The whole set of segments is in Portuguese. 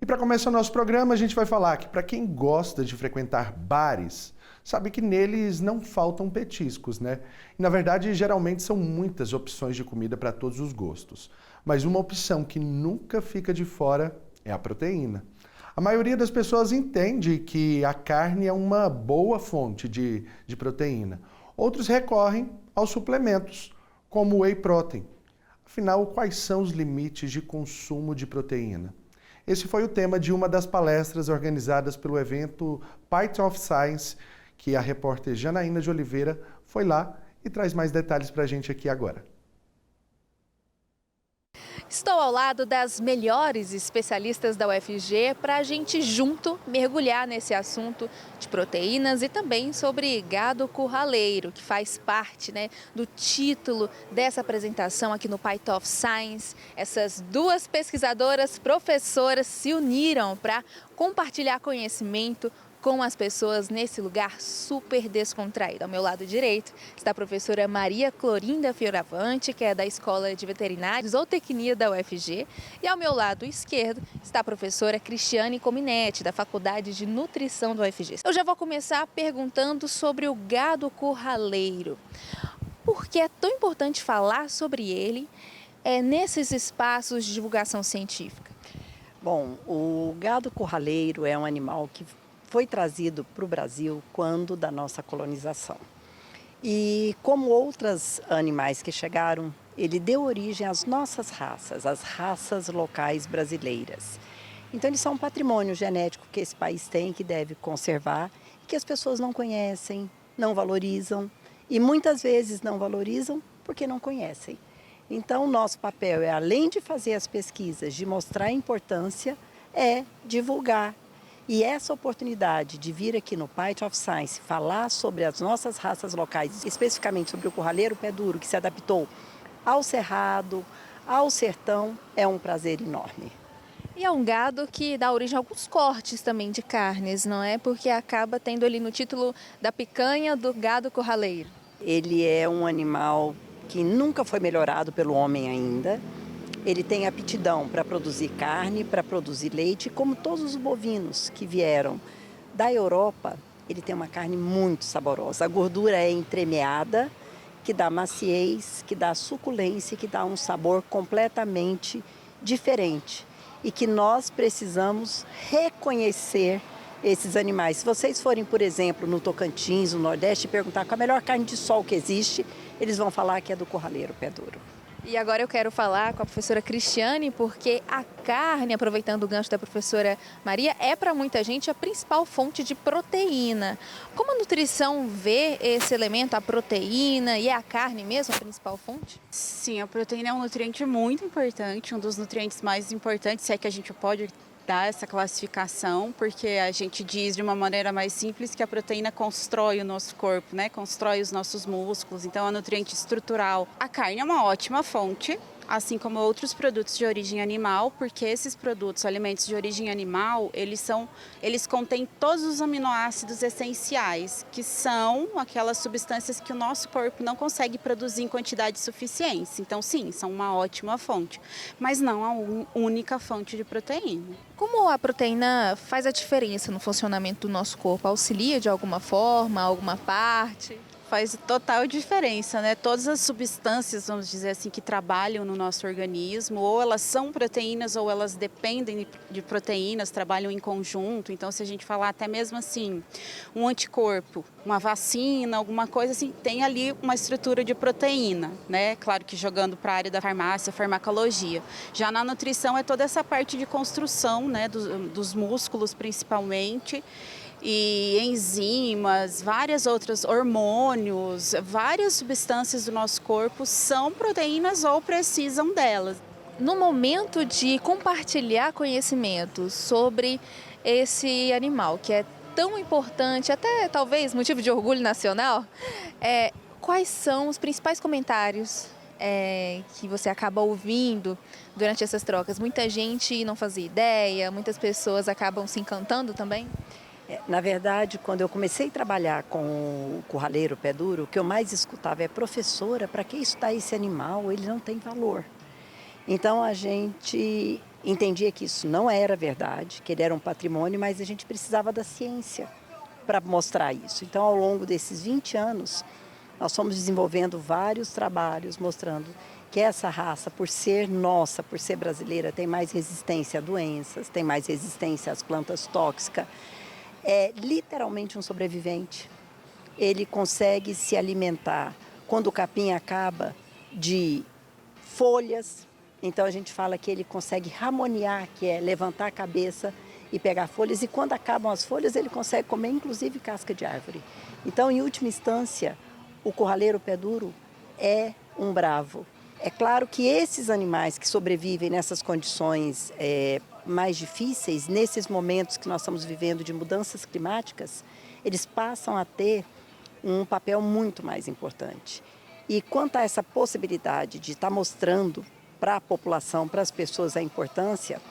E para começar o nosso programa, a gente vai falar que para quem gosta de frequentar bares, sabe que neles não faltam petiscos, né? E, na verdade, geralmente são muitas opções de comida para todos os gostos. Mas uma opção que nunca fica de fora é a proteína. A maioria das pessoas entende que a carne é uma boa fonte de proteína. Outros recorrem aos suplementos, como o whey protein. Afinal, quais são os limites de consumo de proteína? Esse foi o tema de uma das palestras organizadas pelo evento Python of Science, que a repórter Janaína de Oliveira foi lá e traz mais detalhes para a gente aqui agora. Estou ao lado das melhores especialistas da UFG para a gente junto mergulhar nesse assunto de proteínas e também sobre gado curraleiro, que faz parte, do título dessa apresentação aqui no Python of Science. Essas duas pesquisadoras, professoras, se uniram para compartilhar conhecimento com as pessoas nesse lugar super descontraído. Ao meu lado direito está a professora Maria Clorinda Fioravante, que é da Escola de Veterinária e Zootecnia da UFG, e ao meu lado esquerdo está a professora Cristiane Cominetti, da Faculdade de Nutrição da UFG. Eu já vou começar perguntando sobre o gado curraleiro. Por que é tão importante falar sobre ele nesses espaços de divulgação científica? Bom, o gado curraleiro é um animal que foi trazido para o Brasil quando da nossa colonização. E como outros animais que chegaram, ele deu origem às nossas raças, as raças locais brasileiras. Então eles são um patrimônio genético que esse país tem, que deve conservar, que as pessoas não conhecem, não valorizam e muitas vezes não valorizam porque não conhecem. Então nosso papel é, além de fazer as pesquisas, de mostrar a importância, é divulgar. E essa oportunidade de vir aqui no Python of Science falar sobre as nossas raças locais, especificamente sobre o curraleiro pé duro, que se adaptou ao cerrado, ao sertão, é um prazer enorme. E é um gado que dá origem a alguns cortes também de carnes, não é? Porque acaba tendo ali no título da picanha do gado curraleiro. Ele é um animal que nunca foi melhorado pelo homem ainda. Ele tem aptidão para produzir carne, para produzir leite, como todos os bovinos que vieram da Europa. Ele tem uma carne muito saborosa. A gordura é entremeada, que dá maciez, que dá suculência, que dá um sabor completamente diferente. E que nós precisamos reconhecer esses animais. Se vocês forem, por exemplo, no Tocantins, no Nordeste, e perguntar qual a melhor carne de sol que existe, eles vão falar que é do curraleiro pé duro. E agora eu quero falar com a professora Cristiane, porque a carne, aproveitando o gancho da professora Maria, é para muita gente a principal fonte de proteína. Como a nutrição vê esse elemento, a proteína, e é a carne mesmo a principal fonte? Sim, a proteína é um nutriente muito importante, um dos nutrientes mais importantes, se é que a gente pode dar essa classificação, porque a gente diz de uma maneira mais simples que a proteína constrói o nosso corpo, constrói os nossos músculos, então é um nutriente estrutural. A carne é uma ótima fonte, assim como outros produtos de origem animal, porque esses produtos, alimentos de origem animal, eles contêm todos os aminoácidos essenciais, que são aquelas substâncias que o nosso corpo não consegue produzir em quantidade suficiente. Então, sim, são uma ótima fonte, mas não a única fonte de proteína. Como a proteína faz a diferença no funcionamento do nosso corpo? Auxilia de alguma forma, alguma parte? Faz total diferença, Todas as substâncias, vamos dizer assim, que trabalham no nosso organismo, ou elas são proteínas ou elas dependem de proteínas, trabalham em conjunto. Então, se a gente falar até mesmo assim, um anticorpo, uma vacina, alguma coisa assim, tem ali uma estrutura de proteína, Claro que jogando para a área da farmácia, farmacologia. Já na nutrição é toda essa parte de construção, dos músculos principalmente, e enzimas, várias outras, hormônios, várias substâncias do nosso corpo são proteínas ou precisam delas. No momento de compartilhar conhecimentos sobre esse animal, que é tão importante, até talvez motivo de orgulho nacional, quais são os principais comentários que você acaba ouvindo durante essas trocas? Muita gente não fazia ideia, muitas pessoas acabam se encantando também? Na verdade, quando eu comecei a trabalhar com o curraleiro pé duro, o que eu mais escutava é: professora, para que estudar esse animal? Ele não tem valor. Então a gente entendia que isso não era verdade, que ele era um patrimônio, mas a gente precisava da ciência para mostrar isso. Então, ao longo desses 20 anos, nós fomos desenvolvendo vários trabalhos mostrando que essa raça, por ser nossa, por ser brasileira, tem mais resistência a doenças, tem mais resistência às plantas tóxicas, é literalmente um sobrevivente. Ele consegue se alimentar, quando o capim acaba, de folhas. Então a gente fala que ele consegue ramonear, que é levantar a cabeça e pegar folhas. E quando acabam as folhas, ele consegue comer inclusive casca de árvore. Então, em última instância, o curraleiro pé duro é um bravo. É claro que esses animais que sobrevivem nessas condições mais difíceis, nesses momentos que nós estamos vivendo de mudanças climáticas, eles passam a ter um papel muito mais importante. E quanto a essa possibilidade de estar mostrando para a população, para as pessoas a importância,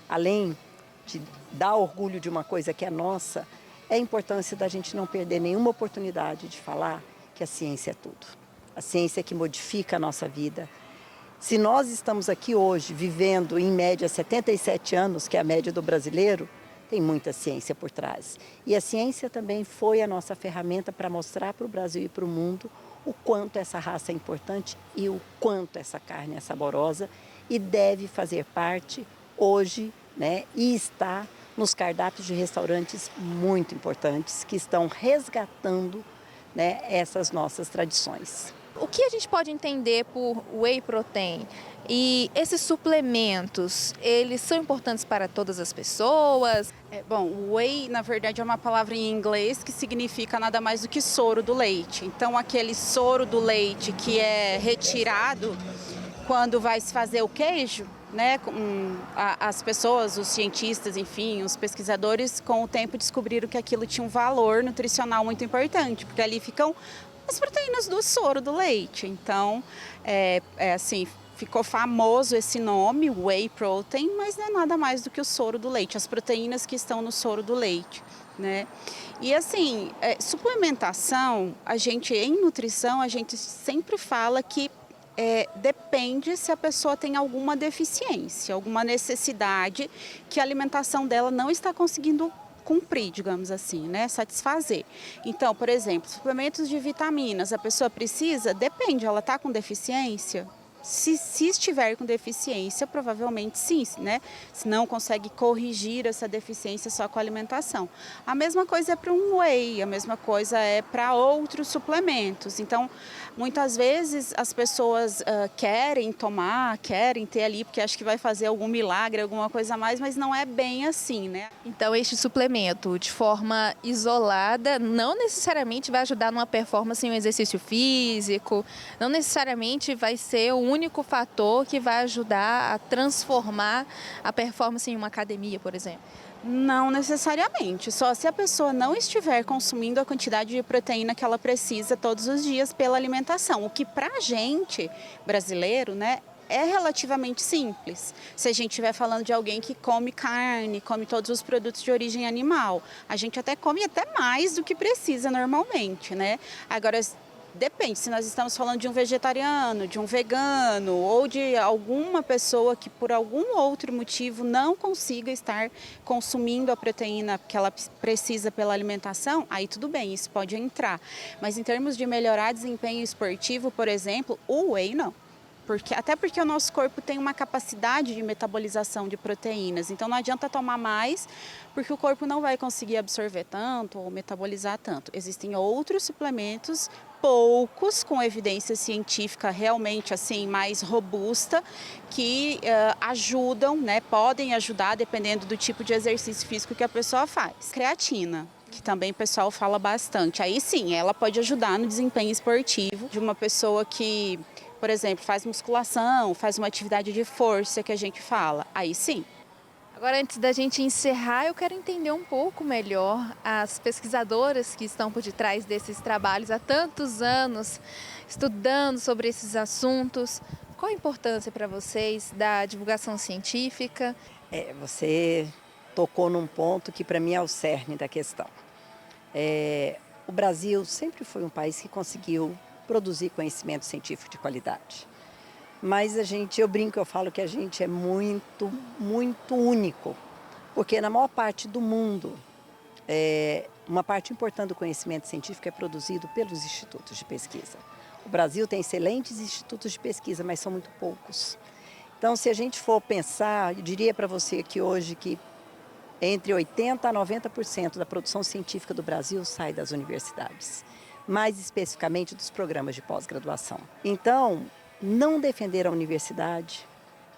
além de dar orgulho de uma coisa que é nossa, é a importância da gente não perder nenhuma oportunidade de falar que a ciência é tudo. A ciência é que modifica a nossa vida. Se nós estamos aqui hoje vivendo em média 77 anos, que é a média do brasileiro, tem muita ciência por trás. E a ciência também foi a nossa ferramenta para mostrar para o Brasil e para o mundo o quanto essa raça é importante e o quanto essa carne é saborosa e deve fazer parte hoje, né, e está nos cardápios de restaurantes muito importantes que estão resgatando, né, essas nossas tradições. O que a gente pode entender por whey protein? E esses suplementos, eles são importantes para todas as pessoas? Bom, o whey, na verdade, é uma palavra em inglês que significa nada mais do que soro do leite. Então, aquele soro do leite que é retirado quando vai se fazer o queijo, né? As pessoas, os cientistas, enfim, os pesquisadores, com o tempo descobriram que aquilo tinha um valor nutricional muito importante, porque ali ficam as proteínas do soro do leite. Então, assim, ficou famoso esse nome, whey protein, mas não é nada mais do que o soro do leite, as proteínas que estão no soro do leite, né? E assim, suplementação, em nutrição, a gente sempre fala que depende se a pessoa tem alguma deficiência, alguma necessidade que a alimentação dela não está conseguindo cumprir, digamos assim, né? Satisfazer. Então, por exemplo, suplementos de vitaminas, a pessoa precisa? Depende, ela está com deficiência? Se estiver com deficiência, provavelmente sim, né? Se não consegue corrigir essa deficiência só com a alimentação. A mesma coisa é para um whey, a mesma coisa é para outros suplementos. Então, muitas vezes as pessoas querem tomar, querem ter ali, porque acham que vai fazer algum milagre, alguma coisa a mais, mas não é bem assim, né? Então, este suplemento, de forma isolada, não necessariamente vai ajudar numa performance em um exercício físico, não necessariamente vai ser o único fator que vai ajudar a transformar a performance em uma academia, por exemplo. Não necessariamente, só se a pessoa não estiver consumindo a quantidade de proteína que ela precisa todos os dias pela alimentação, o que para a gente, brasileiro, né, é relativamente simples. Se a gente estiver falando de alguém que come carne, come todos os produtos de origem animal, a gente até come até mais do que precisa normalmente, né? Agora, depende, se nós estamos falando de um vegetariano, de um vegano ou de alguma pessoa que por algum outro motivo não consiga estar consumindo a proteína que ela precisa pela alimentação, aí tudo bem, isso pode entrar. Mas em termos de melhorar desempenho esportivo, por exemplo, o whey não. Até porque o nosso corpo tem uma capacidade de metabolização de proteínas, então não adianta tomar mais, porque o corpo não vai conseguir absorver tanto ou metabolizar tanto. Existem outros suplementos, poucos, com evidência científica realmente assim mais robusta, que ajudam, né, podem ajudar dependendo do tipo de exercício físico que a pessoa faz. Creatina, que também o pessoal fala bastante. Aí sim, ela pode ajudar no desempenho esportivo de uma pessoa que, por exemplo, faz musculação, faz uma atividade de força que a gente fala. Aí sim. Agora, antes da gente encerrar, eu quero entender um pouco melhor as pesquisadoras que estão por detrás desses trabalhos há tantos anos, estudando sobre esses assuntos. Qual a importância para vocês da divulgação científica? Você tocou num ponto que para mim é o cerne da questão. O Brasil sempre foi um país que conseguiu produzir conhecimento científico de qualidade. mas eu brinco, eu falo que a gente é muito, muito único, porque na maior parte do mundo, uma parte importante do conhecimento científico é produzido pelos institutos de pesquisa. O Brasil tem excelentes institutos de pesquisa, mas são muito poucos. Então, se a gente for pensar, eu diria para você aqui hoje que entre 80% a 90% da produção científica do Brasil sai das universidades, mais especificamente dos programas de pós-graduação. Então, não defender a universidade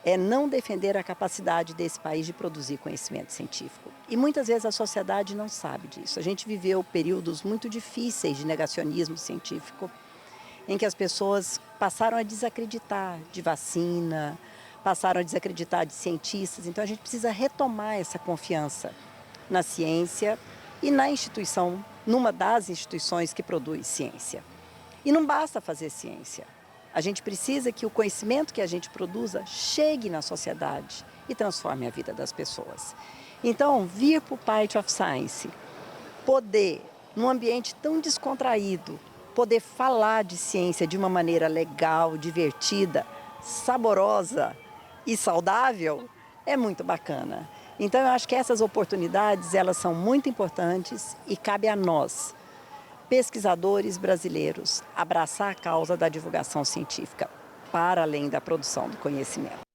é não defender a capacidade desse país de produzir conhecimento científico. E muitas vezes a sociedade não sabe disso. A gente viveu períodos muito difíceis de negacionismo científico, em que as pessoas passaram a desacreditar de vacina, passaram a desacreditar de cientistas. Então a gente precisa retomar essa confiança na ciência e na instituição, numa das instituições que produz ciência. E não basta fazer ciência. A gente precisa que o conhecimento que a gente produza chegue na sociedade e transforme a vida das pessoas. Então, vir para o Part of Science, poder, num ambiente tão descontraído, poder falar de ciência de uma maneira legal, divertida, saborosa e saudável, é muito bacana. Então, eu acho que essas oportunidades, elas são muito importantes e cabe a nós, pesquisadores brasileiros, abraçar a causa da divulgação científica para além da produção do conhecimento.